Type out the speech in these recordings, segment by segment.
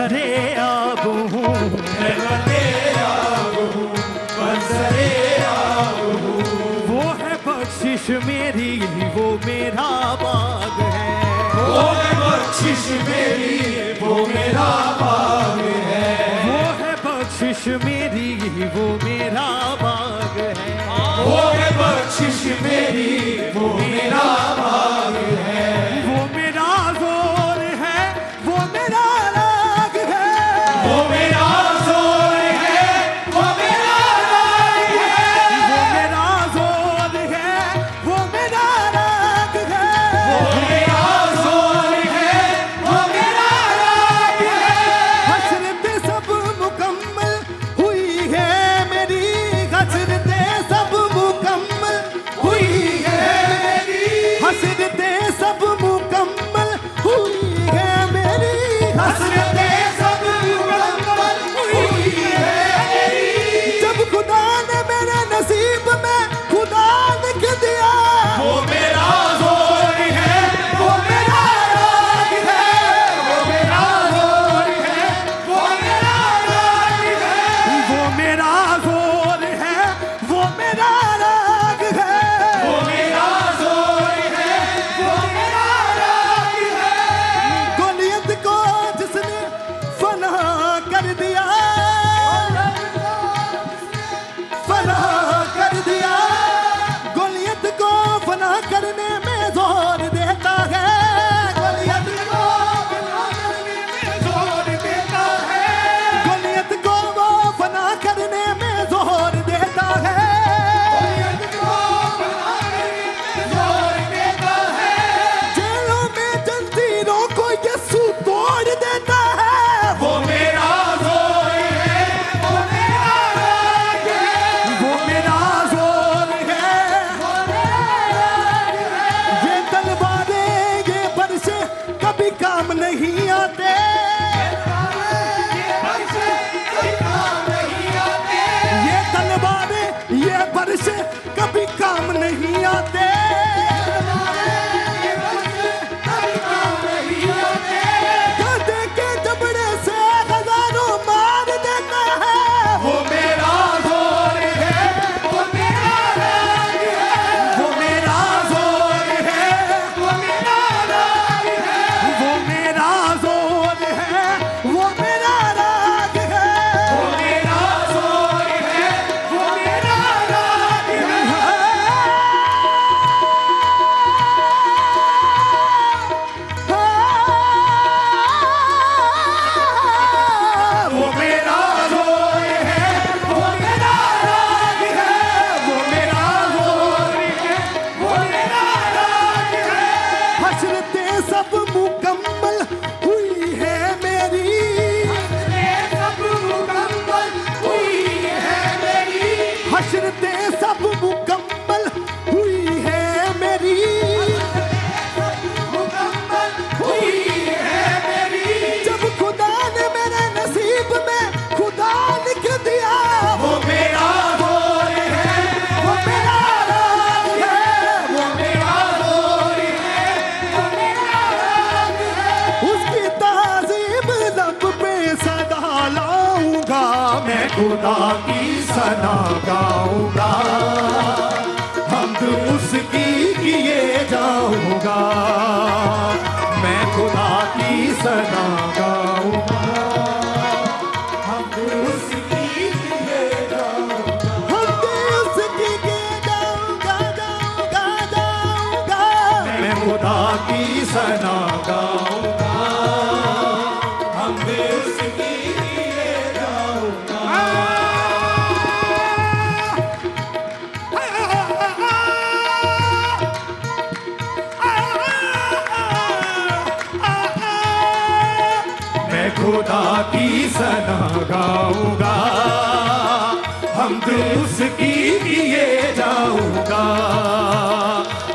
बरसरे आब हूँ, मैं बरसरे आब हूँ, बरसरे आब हूँ। वो है बख्शिश मेरी, वो मेरा बाग है। वो है बख्शिश मेरी, वो मेरा बाग है। वो है बख्शिश मेरी, वो मेरा बाग है। वो है बख्शिश मेरी, वो मेरा बाग है। वो मेरा जोर है, वो मेरा राग है। वो मेरा जोर है, वो मेरा राग है। वो मेरा जोर है, वो मेरा राग है। वो मेरा जोर है, वो मेरा राग है। हसरतें सब मुकम्मल हुई है मेरी, हसरतें सब मुकम्मल हुई है मेरी, हसरतें सब मुकम्मल हुई है मेरी, हसरतें सब मुकम्मल हुई है मेरी। जब खुदा ने मेरे नसीब में खुदा लिख दिया। वो मेरा जोर है, वो मेरा राग है। वो मेरा जोर है, वो मेरा राग है। वो मेरा जोर है, वो मेरा राग है। वो मेरा जोर है, वो मेरा राग है। गोलियत को जिसने फना कर दिया, फना कर दिया। गोलियत को फना करने में जोर देता है। गोलियत को फना करने में जोर देता है। गोलियत को वो फना करने में जोर देता है। जोर देता है। जेलों में जंजीरों को यीशु तोड़ देता है। वो मेरा जोर है, वो मेरा राग है। वो मेरा जोर है, ये तलवारें ये बरसे कभी काम नहीं आते। ये तलवारें ये बरसे कभी काम नहीं आते। गधे के जबड़े से हजारों मार देता है। वो मेरा जोर है, वो मेरा राग है। वो मेरा जोर है, वो मेरा राग है। वो मेरा जोर है, वो मेरा राग है। वो मेरा जोर है, वो मेरा राग है। वो मेरा जोर है, वो मेरा राग है। वो मेरा जोर है, वो मेरा राग है। हसरतें सब मुकम्मल हुई है मेरी, सब मुकम्मल हुई है मेरी। हसरतें सब मुकम्मल हुई है मेरी। मुकम्मल हुई है मेरी। जब खुदा ने मेरे नसीब में खुदा लिख दिया। वो मेरा जोर है, वो मेरा राग है। वो मेरा जोर है, वो मेरा राग है। उसकी ताज़ीम लब पे सदा लाऊंगा। मैं खुदा की सना गाऊंगा, हमद उसकी किए जाऊंगा। मैं खुदा की सना गाऊंगा। हमद उसकी किए जाऊंगा। हमद उसकी किए जाऊंगा, जाऊंगा, जाऊंगा। मैं खुदा की सना गाऊंगा। हमद उसकी किए जाऊंगा। मैं खुदा की सना गाऊंगा। हमद उसकी किए जाऊंगा।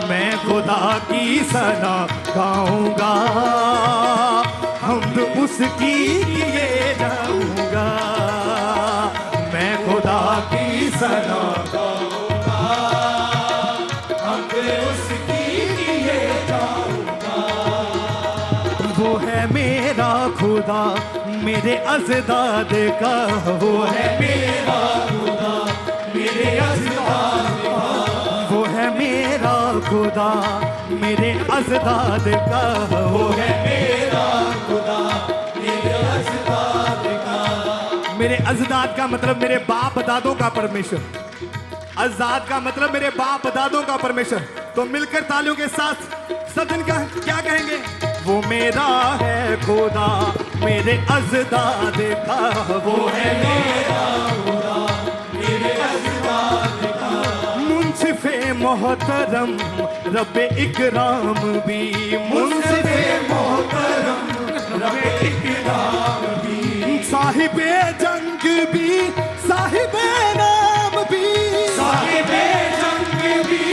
मैं खुदा की सना गाऊंगा। हमद उसकी किए जाऊंगा। मैं खुदा की सना गाऊंगा। हमद उसकी किए जाऊंगा। वो है मेरा खुदा मेरे अज़दाद का वो है मेरा खुदा, मेरे अज़दाद का वो है मेरा खुदा, मेरे अज़दाद का वो है मेरा खुदा, मेरे अज़दाद का। मेरे अज़दाद का मतलब मेरे बाप दादों का परमेश्वर, अज़दाद का मतलब मेरे बाप दादों का परमेश्वर। तो मिलकर तालियों के साथ सब दिन का क्या कहेंगे? वो मेरा है खुदा, मेरे अज़दाद का वो है मेरा खुदा, मेरे अज़दाद का। मुंसिफ़े मोहतरम रब्बे इकराम भी, मुंसिफ़े मोहतरम रब्बे इकराम भी, साहिबे जंग भी, साहिबे नाम भी, साहिबे जंग भी,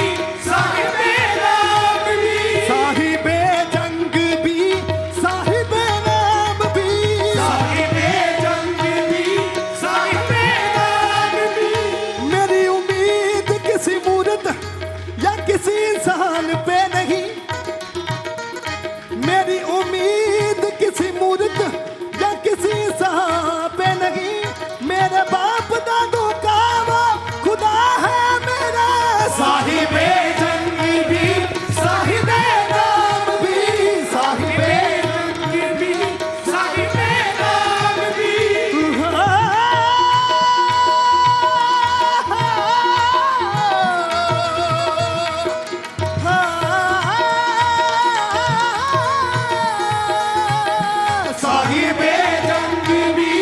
साहिबे नाम भी, साहिबे जंग भी, साहिबे नाम भी, साहिबे जंग भी, साहिबे नाम भी। मेरी उम्मीद किसी मूरत या किसी इंसान पे नहीं, मेरी उम्मीद किसी मूरत या किसी इंसान पे नहीं, मेरे बाप दादों का वो खुदा है मेरा। साहिबे जंग भी, साहिबे नाम भी, साहिबे जंग भी, साहिबे नाम भी। साहिबे जंग भी,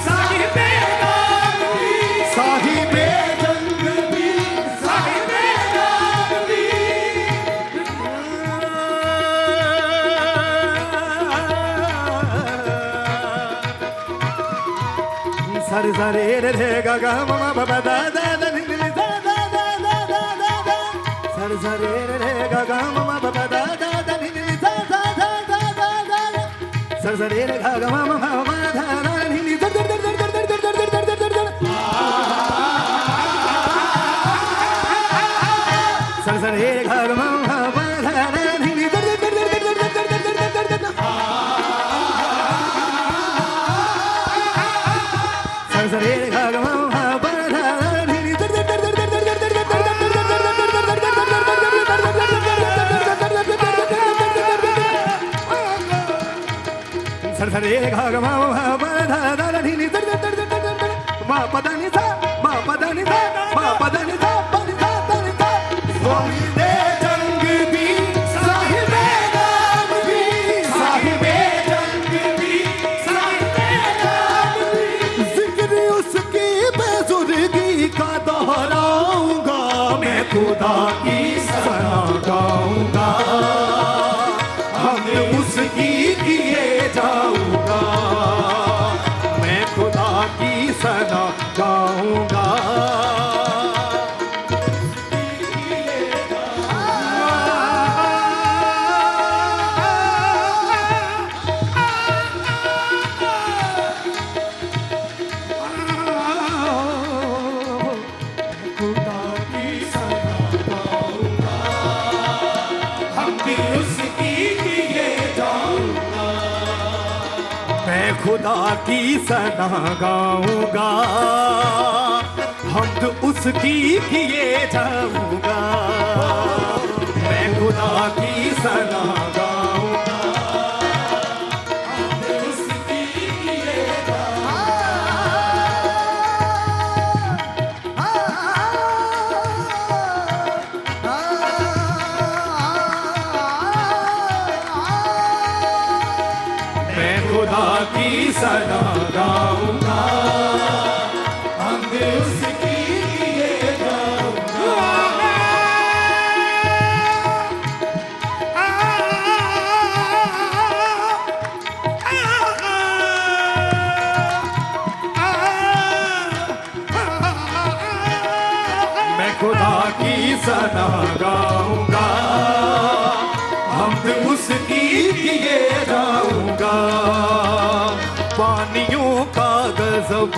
साहिबे नाम भी, साहिबे जंग भी, साहिबे नाम भी। सारे सारे रे रे गा गा मा मा बा बा दा दा दा नि नि दा दा दा दा दा दा दा। सारे सारे रे रे गा गा मा मा बा बा दा दा दा नि नि दा दा दा दा दा दा। सारे सारे रे गा गा मा मा मा मा दा दा नि नि दा दा दा दा दा दा दा दा दा दा दा। सारे सारे रे गा गा मा मा मा दा दा नि नि दा दा दा दा दा दा दा दा दा। सारे सारे रे गा गा मा मा मा दा दा नि नि दा दा दा दा दा दा दा दा दा दा। सर सर रे गा गा मा मा मा धा धा धा नि नि धा धा धा धा धा धा मा प धा नि धा मा प धा नि धा मा प धा नि धा प नि धा धा नि धा। साहिबे जंग भी, साहिबे नाम भी, साहिबे जंग भी, साहिबे नाम भी। जिक्र उसकी बेजुर्गी का दोहराऊंगा, मैं खुदा की सना गाऊंगा, हम उसकी किए जाऊंगा, मैं खुदा की सना गाऊंगा। खुदा की सना गाऊंगा, हम भी उसकी किए जाऊंगा, मैं खुदा की सना गाऊंगा, हम तो उसकी किए जाऊंगा, मैं खुदा की सना गाऊंगा, हम तो उसकी किए मैं खुदा की सना गाऊंगा, हम भी उसकी किए जाऊंगा। मैं खुदा की सना गाऊंगा, हम भी उसकी किए जाऊंगा। पानियों का गजब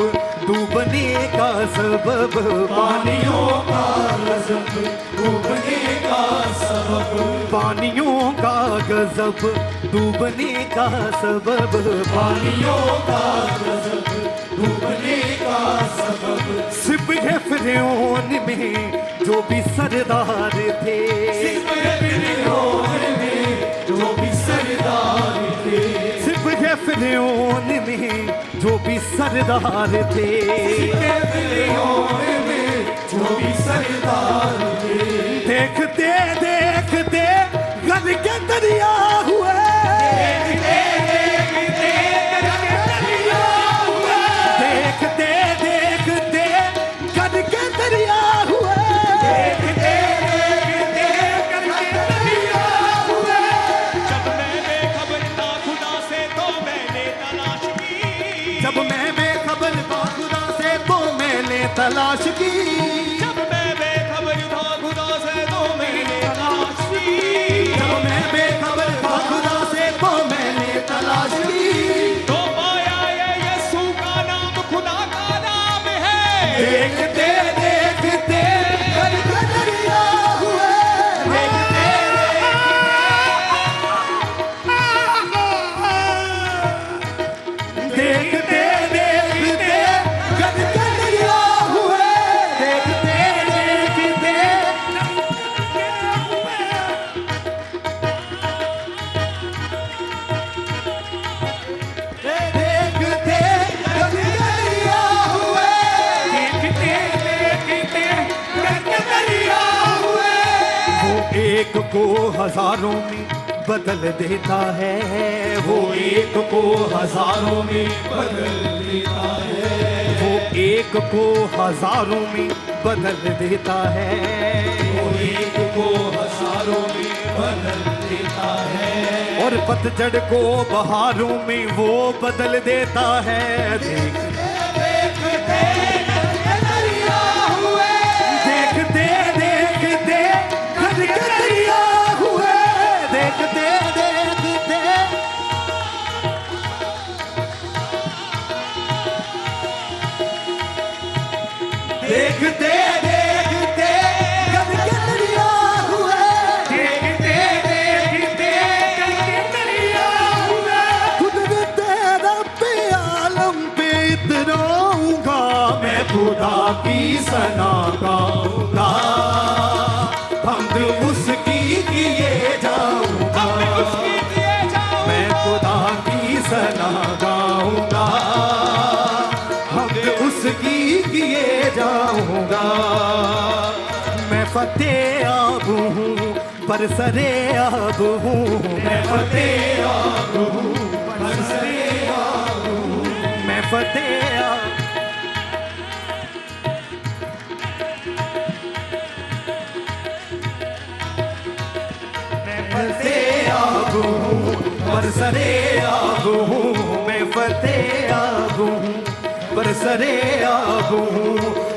डूबने का सबब, पानियों का गजब डूबने का सबब, पानियों का गजब डूबने का सबब, पानियों का गजब डूबने का सबब, सिप है फिरौन में जो भी सरदार थे, सिप है फिरौन में जो भी सरदार थे, सिप है फिरौन में जो भी सरदार थे, सिप है फिरौन में जो भी सरदार थे। देखते देखते गद के दरिया हुए, देखते देखते गद के दरिया हुए, देखते देखते गद के दरिया हुए, देखते देखते गद के दरिया हुए। जब मैं बेखबर था खुदा से तो मैंने तलाश की, जब मैं बेखबर था खुदा से तो मैंने तलाश की, जब मैं बेखबर था खुदा से तो मैंने तलाश की, जब मैं बेखबर था खुदा से तो मैंने तलाश की, तो पाया ये यीशु का नाम खुदा का नाम है। देखते देखते गद के दरिया हुए, देखते देखते देखते गद के दरिया हुए, देखते देखते देखते गद के दरिया हुए, देखते देखते गद के दरिया हुए। वो एक को हजारों में बदल देता है, वो एक को हजारों में बदल देता है, वो एक को हजारों में बदल देता है, वो एक को हजारों में बदल देता है, और पतझड़ को बहारों में वो बदल देता है। देखते गद के दरिया हुए, देखते देखते गद के दरिया हुए, देखते देखते देखते देखते गद के दरिया हुए, देखते देखते गद के दरिया हुए। कुदरत रब्बे आलम पे इतराऊंगा मैं, खुदा की सना गाऊंगा, हमद उसकी किए जाऊंगा, उसकी किए जाओ, मैं खुदा की सना गाऊंगा, हमद उसकी किए जाऊंगा। मैं फतेह आब हूँ बरसरे आब हूँ, मैं फतेह आब हूँ बरसरे आब हूँ, मैं फतेह आब फतेह आब हूँ बरसरे आब हूँ, मैं फतेह आब हूँ बरसरे आब हूँ।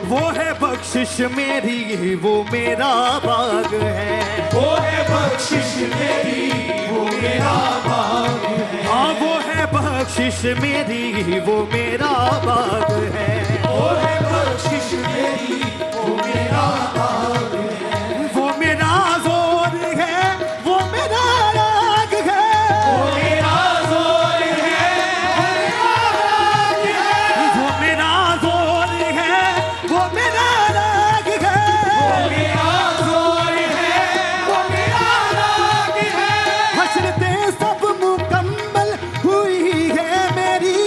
वो है बख्शिश मेरी वो मेरा बाग है, वो है बख्शिश मेरी वो मेरा बाग है, हाँ वो है बख्शिश मेरी वो मेरा बाग है, वो है बख्शिश मेरी वो मेरा बाग है, वो मेरा जोर है वो मेरा राग है, वो मेरा जोर है वो मेरा राग है, वो मेरा जोर है वो मेरा राग है, वो मेरा जोर है वो मेरा राग है। हसरतें सब मुकम्मल हुई है मेरी,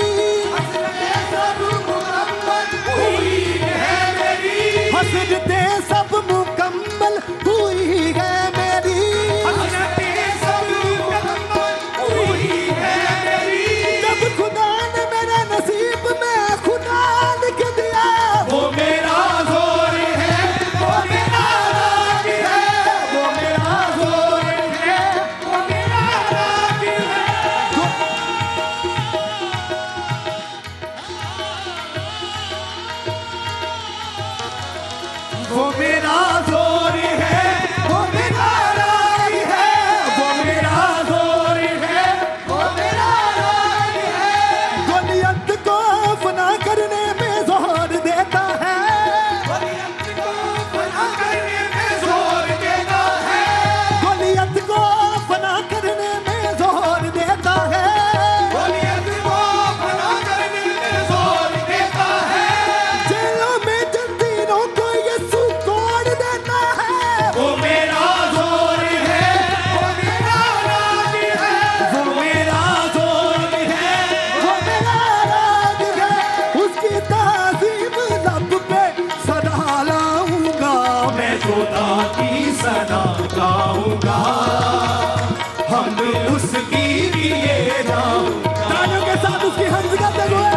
सब मुकम्मल हुई है मेरी, हसरतें सब मुकम्मल उसकी किए जाऊंगा। तालियों के साथ उसकी हंस गाते हुए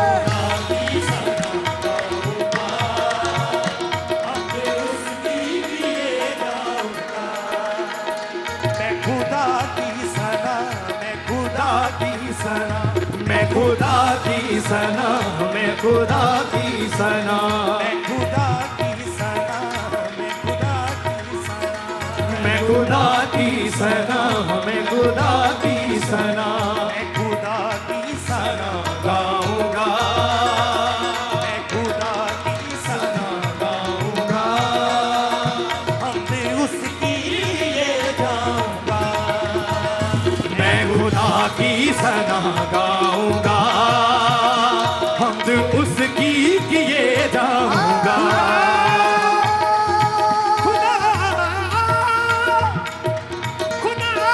मैं खुदा की सना, मैं खुदा की सना, मैं खुदा की सना, मैं खुदा की सना, मैं खुदा की सना, मैं खुदा की सना, मैं खुदा की सना, मैं खुदा की सना, मैं खुदा की सना गाऊंगा, मैं खुदा की सना गाऊंगा, हमने उसकी लिए जाऊंगा। मैं खुदा की सना गाऊंगा, हमद उसकी किए जाऊंगा। खुदा खुदा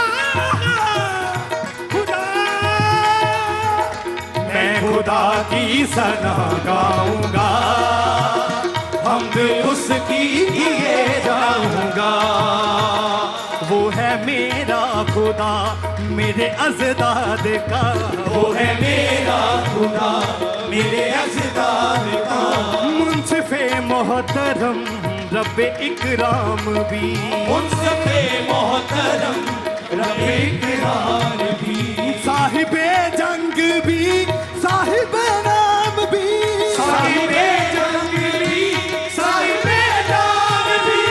खुदा, मैं खुदा की सना गाऊंगा, हमद उसकी किए जाऊंगा। वो है मेरा खुदा मेरे अज़दाद का, वो है मेरा खुदा मेरे अज़दाद का। मुंसिफ़े मोहतरम रब्बे इकराम भी, मुंसिफ़े मोहतरम रब्बे इकराम भी। साहिबे जंग भी, साहिबे नाम भी, साहिबे जंग भी, साहिबे नाम भी।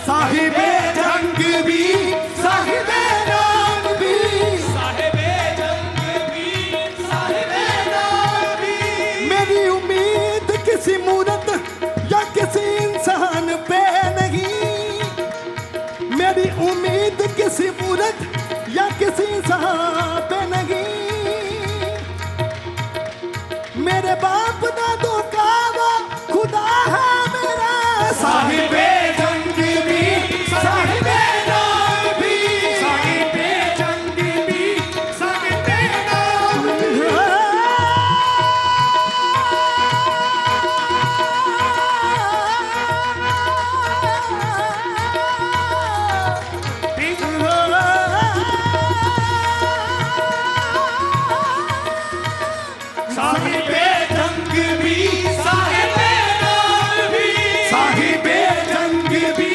साहिबे जंग भी, साहिबे नाम भी, साहिबे जंग भी, साहिबे नाम भी। मेरी उम्मीद किसी मूरत या किसी इंसान पे नहीं, मेरी उम्मीद किसी मूरत या किसी इंसान पे नहीं। मेरे बाप दादों का वो खुदा है मेरा। साहिबे जंग भी, साहिबे नाम भी, साहिबे जंग भी, साहिबे नाम भी। साहिबे जंग भी, साहिबे नाम भी, साहिबे जंग भी,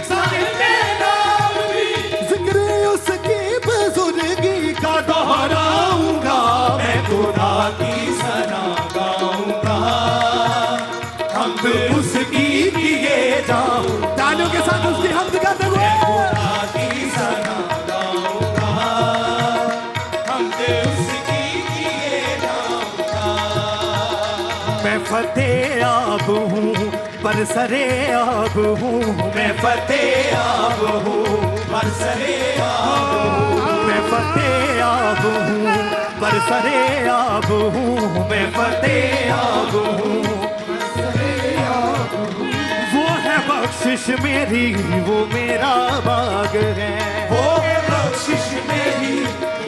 साहिबे नाम भी। जिक्र उसकी बुजुर्गी का दोहराऊंगा, मैं खुदा की सना गाऊंगा, हमद उसकी किए जाऊं। तालियों के साथ उसकी हमद गाते हुए खुदा की सना गाऊंगा, हमद उसकी किए जाऊंगा। मैं फतेह आब हूँ पर सरे आब हूँ, मैं फतेह आब हूँ पर सरे आब हूँ। मैं फतेह आब हूँ पर सरे आब हूँ, मैं फतेह आब हूँ। वो है बख्शिश मेरी, वो मेरा बाग है, वो है बख्शिश मेरी,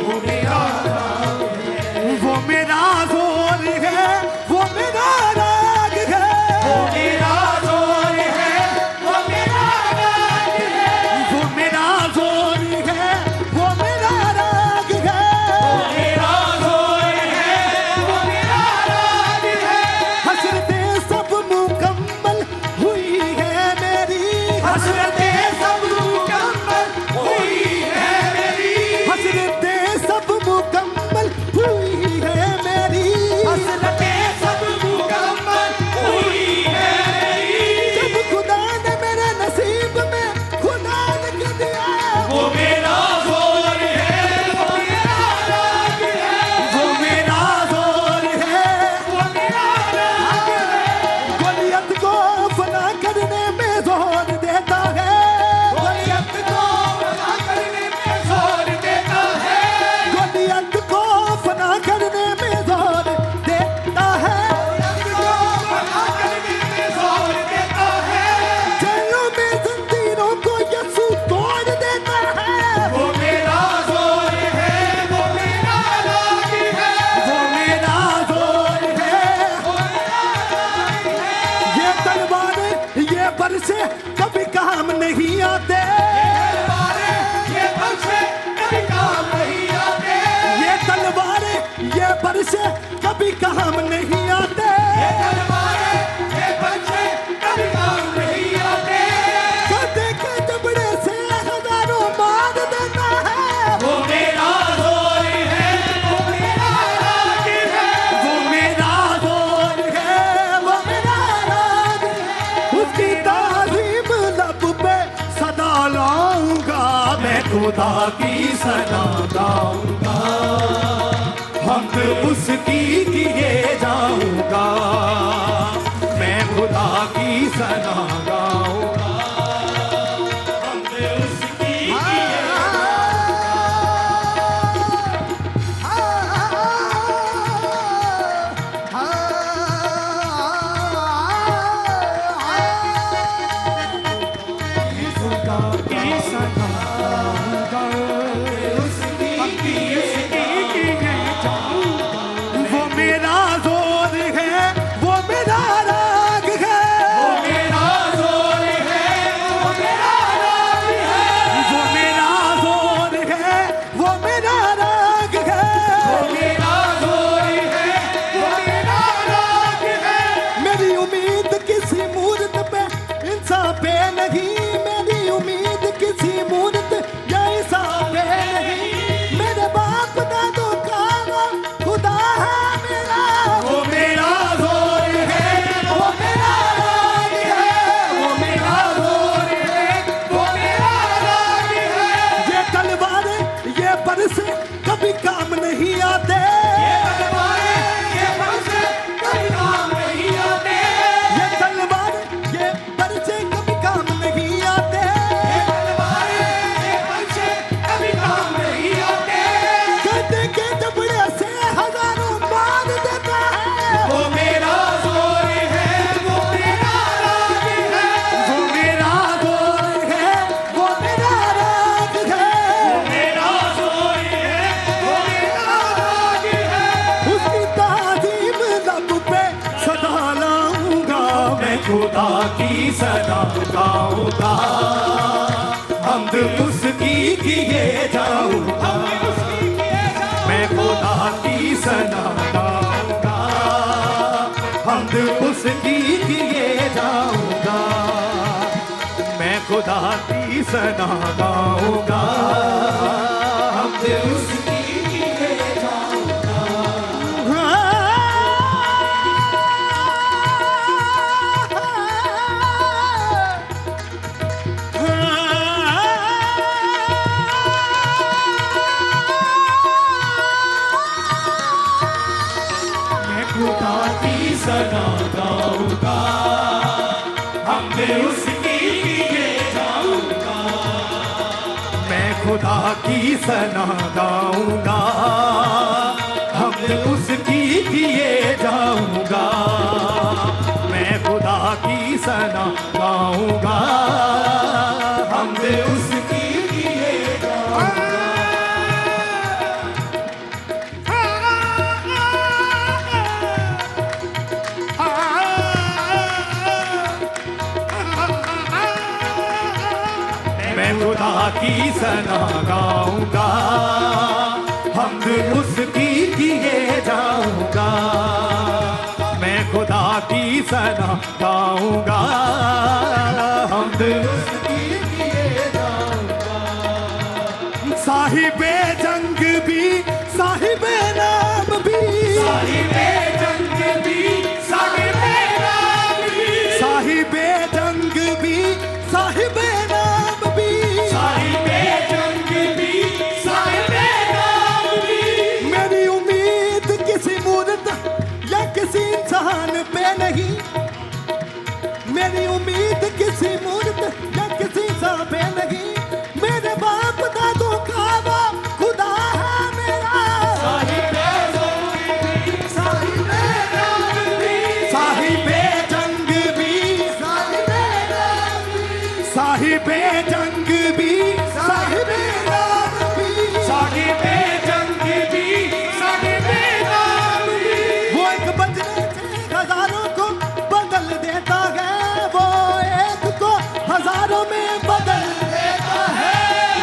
वो मेरा बाग है। वो मेरा जोर है, वो मेरा राग है, वो मेरा जोर है, वो मेरा राग है। वो मेरा जोर है, वो मेरा राग है, वो मेरा जोर है, वो मेरा राग है। हसरतें सब मुकम्मल हुई है मेरी, हसरतें सब मुकम्मल हुई है मेरी, हसरतें सब मुकम्मल हुई है मेरी, हसरतें सब मुकम्मल हुई है मेरी। जब खुदा ने मेरे नसीब में खुदा ने लिख दिया, वो मेरा जोर है, वो मेरा राग है, वो मेरा जोर है, वो मेरा राग है। गोलियत को फना करने में जोर देता है, खुदा की सना गाऊंगा, हमद उसकी किए जाऊंगा, मैं खुदा की सना गाऊंगा, हमद उसकी किए खुदा की सना गाऊंगा, हमद उसकी किए जाऊंगा, मैं खुदा की सना गाऊंगा, हमद उसकी किए जाऊंगा, मैं खुदा की सना गाऊंगा, हमद उसकी किए जाऊंगा। खुदा की सना गाऊंगा, हमद उसकी किए जाऊंगा, मैं खुदा की सना गाऊंगा, हमद उसकी किए जाऊंगा, मैं खुदा की सना गाऊंगा, हमद उसकी किए जाऊंगा। मैं खुदा की सना गाऊंगा, हमद उसकी किए जाऊंगा, मैं खुदा की सना गाऊंगा, हमद उसकी किए जाऊंगा। साहिबे जंग भी साहिबे नाम भी, साहिबे जंग भी साहिबे नाम भी, साहिबे जंग भी साहिबे नाम भी, साहिबे जंग भी साहिबे नाम भी। मेरी उम्मीद किसी मूरत या किसी इंसान पे नहीं, मेरी उम्मीद किसी मूरत या किसी इंसान पे नहीं, मेरे बाप दादों का वो खुदा है मेरा। साहिबे जंग भी साहिबे नाम भी, साहिबे जंग भी साहिबे नाम भी, साहिबे जंग भी साहिबे नाम भी, साहिबे जंग भी साहिबे नाम भी। वो एक बजने से हजारों को बदल देता है, वो एक को हजारों में बदल देता है,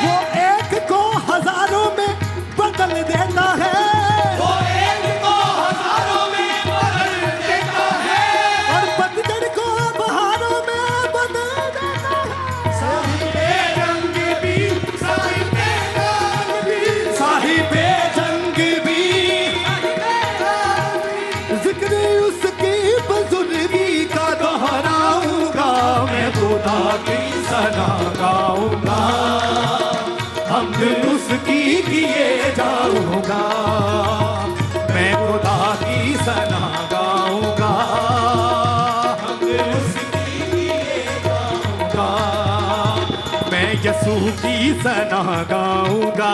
वो एक को हजारों में बदल देता है, वो एक को हजारों में बदल देता है, और पतझड़ को बहारों में बदल देता है। साहिबे जंग भी साहिबे नाम भी, साहिबे जंग भी साहिबे नाम भी। जिक्र उसकी बुजुर्गी का दोहराऊंगा, मैं खुदा की सना गाऊंगा, हमद उसकी किए जाऊंगा, मैं खुदा की सना गाऊंगा, मैं यसू की सना गाऊंगा,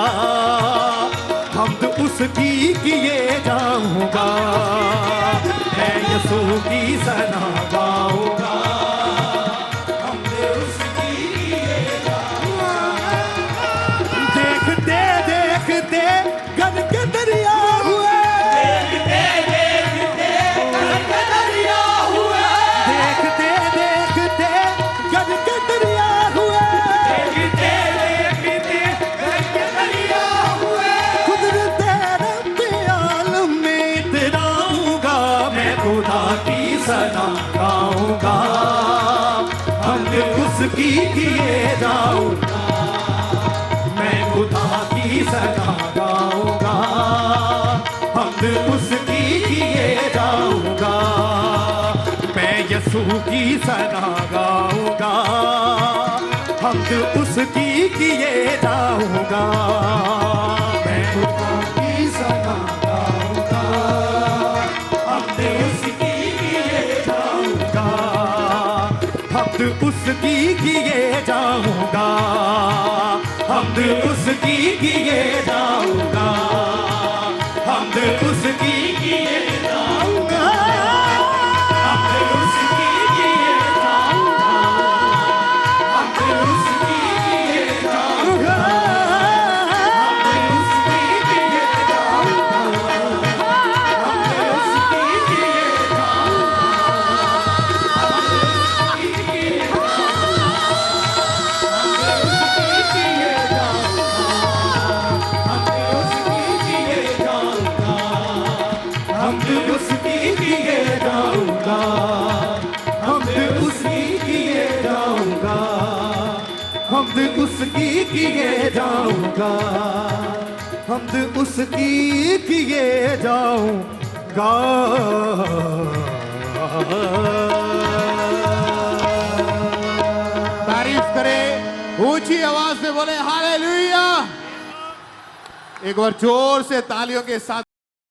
हमद उसकी किए जाऊंगा, मैं यसू की सना गाऊंगा, हमद उसकी किए जाऊंगा। देखते देखते गन के दरिया हुए, देखते देखते घर के दरिया हुए, देखते देखते गन के दरिया हुए, देखते देखते घर के दरिया हुए, कुदरते रब्बे आलम में इतराऊंगा, मैं खुदा की सना गाऊंगा, हमद उसकी किए जाऊंगा, मैं खुदा की सना गाऊंगा, हमद उसकी किए जाऊंगा, मैं यसू की सना गाऊंगा, हमद उसकी किए जाऊंगा, मैं खुदा की सना गाऊंगा, हमद उसकी किए जाऊंगा, हमद उसकी किए जाऊंगा, हमद उसकी किए जाऊंगा, हमद उसकी किए जाऊंगा, हमद उसकी किए जाऊंगा, हमद उसकी किए जाऊंगा, हमद उसकी किए जाऊंगा, हमद उसकी किए हमद उसकी किए जाऊंगा, हमद उसकी किए जाऊंगा, हमद उसकी किए जाऊंगा, हमद उसकी किए जाऊंगा। तारीफ करें, ऊंची आवाज में बोले हालेलुया। एक बार जोर से तालियों के साथ